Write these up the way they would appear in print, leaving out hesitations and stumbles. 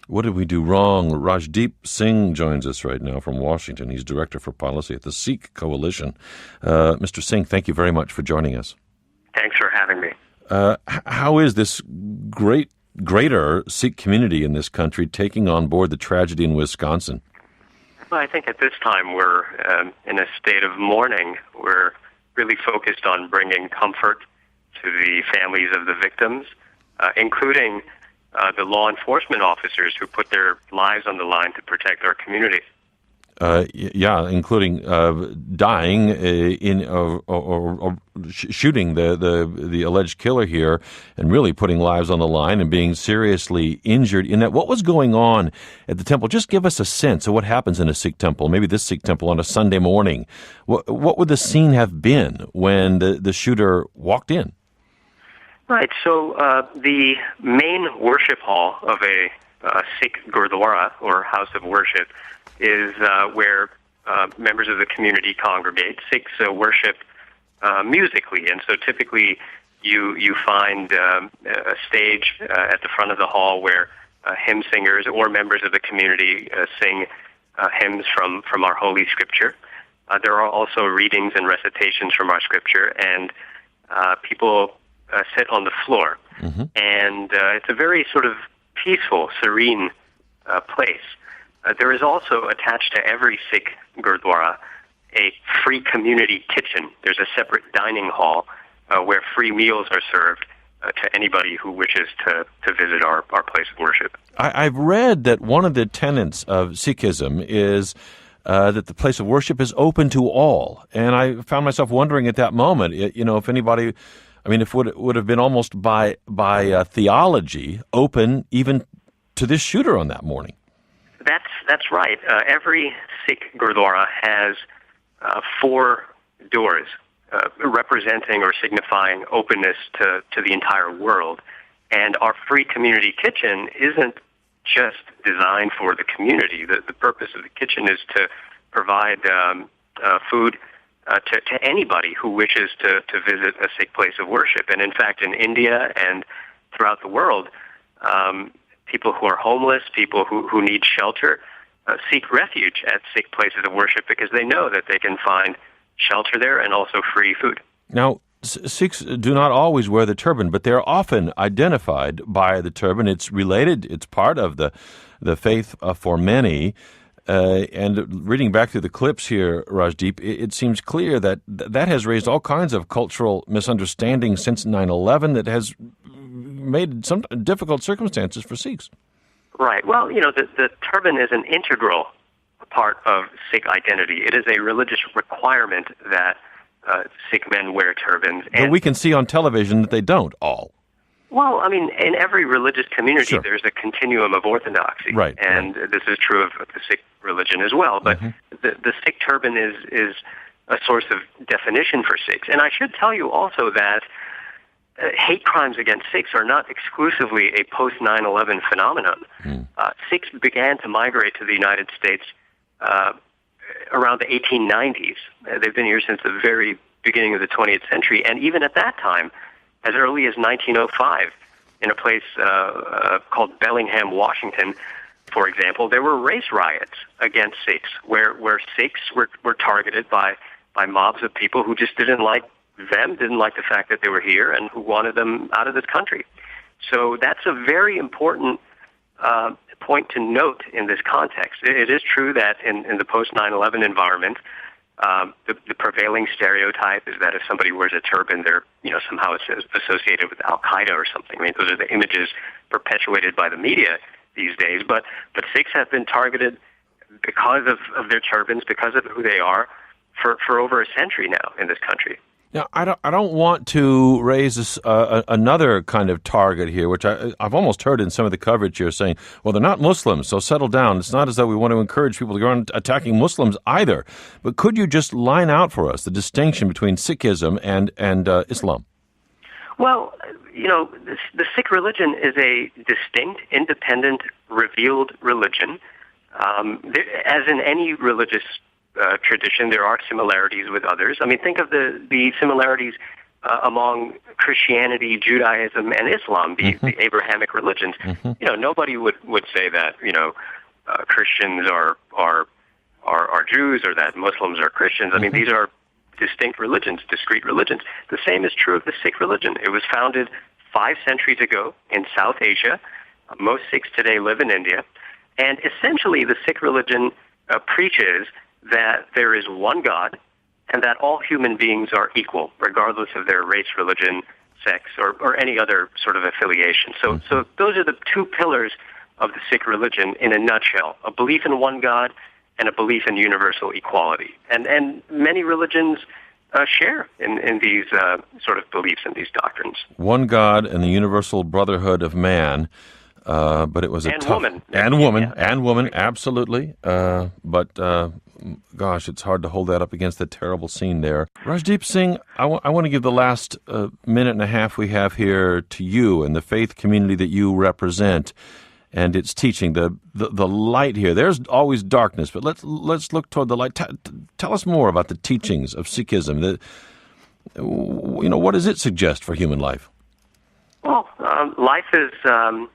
What did we do wrong? Rajdeep Singh joins us right now from Washington. He's Director for Policy at the Sikh Coalition. Mr. Singh, thank you very much for joining us. Thanks for having me. How is this greater Sikh community in this country taking on board the tragedy in Wisconsin? Well, I think at this time we're in a state of mourning. We're really focused on bringing comfort to the families of the victims, including the law enforcement officers who put their lives on the line to protect our community. Including dying or shooting the alleged killer here, and really putting lives on the line and being seriously injured in that. What was going on at the temple? Just give us a sense of what happens in a Sikh temple, maybe this Sikh temple on a Sunday morning. What would the scene have been when the shooter walked in? Right, so the main worship hall of a Sikh Gurdwara, or house of worship, is where members of the community congregate. Sikhs worship musically, and so typically you find a stage at the front of the hall where hymn singers or members of the community sing hymns from our Holy Scripture. There are also readings and recitations from our Scripture, and people sit on the floor. Mm-hmm. And it's a very sort of peaceful, serene place. There is also attached to every Sikh Gurdwara a free community kitchen. There's a separate dining hall where free meals are served to anybody who wishes to visit our place of worship. I've read that one of the tenets of Sikhism is that the place of worship is open to all. And I found myself wondering at that moment, if anybody, if it would have been almost by theology open even to this shooter on that morning. That's right. Every Sikh Gurdwara has 4 doors representing or signifying openness to the entire world. And our free community kitchen isn't just designed for the community. The purpose of the kitchen is to provide food to anybody who wishes to visit a Sikh place of worship. And in fact, in India and throughout the world, people who are homeless, people who need shelter, seek refuge at Sikh places of worship because they know that they can find shelter there and also free food. Now, Sikhs do not always wear the turban, but they're often identified by the turban. It's related, it's part of the faith for many. And reading back through the clips here, Rajdeep, it seems clear that has raised all kinds of cultural misunderstandings since 9/11 that has made some difficult circumstances for Sikhs. Right. Well, the turban is an integral part of Sikh identity. It is a religious requirement that Sikh men wear turbans. But we can see on television that they don't all. Well, in every religious community, Sure. There's a continuum of orthodoxy. Right. And this is true of the Sikh religion as well. But the Sikh turban is a source of definition for Sikhs. And I should tell you also that hate crimes against Sikhs are not exclusively a post-9/11 phenomenon. Sikhs began to migrate to the United States around the 1890s. They've been here since the very beginning of the 20th century. And even at that time, as early as 1905, in a place called Bellingham, Washington, for example, there were race riots against Sikhs, where Sikhs were targeted by mobs of people who just didn't like the fact that they were here, and who wanted them out of this country. So that's a very important point to note in this context. It is true that in the post-9/11 environment, the prevailing stereotype is that if somebody wears a turban, they're somehow associated with Al-Qaeda or something. Those are the images perpetuated by the media these days. But Sikhs have been targeted because of their turbans, because of who they are, for over a century now in this country. Now, I don't want to raise this, another kind of target here, which I've almost heard in some of the coverage here saying, well, they're not Muslims, so settle down. It's not as though we want to encourage people to go on attacking Muslims either. But could you just line out for us the distinction between Sikhism and Islam? Well, the Sikh religion is a distinct, independent, revealed religion. As in any religious tradition, there are similarities with others. Think of the similarities among Christianity, Judaism, and Islam, the Abrahamic religions. Nobody would say that Christians are Jews or that Muslims are Christians. I mean, these are distinct religions, discrete religions. The same is true of the Sikh religion. It was founded 5 centuries ago in South Asia. Most Sikhs today live in India. And essentially, the Sikh religion preaches that there is one God and that all human beings are equal, regardless of their race, religion, sex, or any other sort of affiliation. So those are the 2 pillars of the Sikh religion in a nutshell: a belief in one God and a belief in universal equality. And many religions share in these sort of beliefs and these doctrines. One God and the universal brotherhood of man. But it was a tough... Woman. And woman. And woman, absolutely. But gosh, it's hard to hold that up against the terrible scene there. Rajdeep Singh, I want to give the last minute and a half we have here to you and the faith community that you represent and its teaching, the light here. There's always darkness, but let's look toward the light. Tell us more about the teachings of Sikhism. What does it suggest for human life? Well, life is an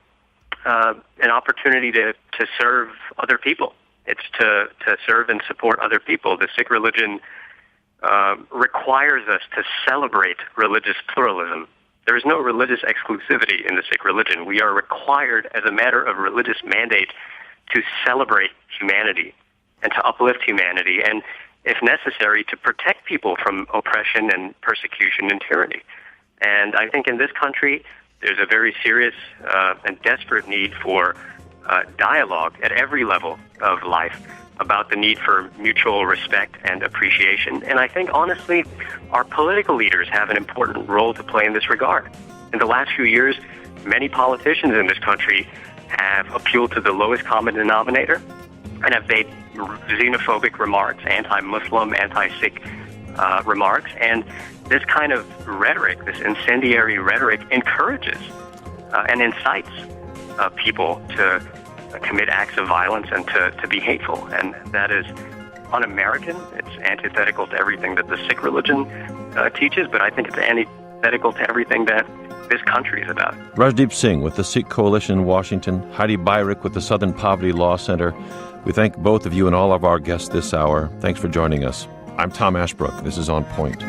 opportunity to serve other people. It's to serve and support other people. The Sikh religion requires us to celebrate religious pluralism. There is no religious exclusivity in the Sikh religion. We are required, as a matter of religious mandate, to celebrate humanity and to uplift humanity, and, if necessary, to protect people from oppression and persecution and tyranny. And I think in this country, there's a very serious and desperate need for dialogue at every level of life about the need for mutual respect and appreciation. And I think, honestly, our political leaders have an important role to play in this regard. In the last few years, many politicians in this country have appealed to the lowest common denominator and have made xenophobic remarks, anti-Muslim, anti-Sikh remarks. And this kind of rhetoric, this incendiary rhetoric, encourages and incites people to commit acts of violence and to be hateful. And that is un-American. It's antithetical to everything that the Sikh religion teaches, but I think it's antithetical to everything that this country is about. Rajdeep Singh with the Sikh Coalition in Washington, Heidi Byrick with the Southern Poverty Law Center. We thank both of you and all of our guests this hour. Thanks for joining us. I'm Tom Ashbrook. This is On Point.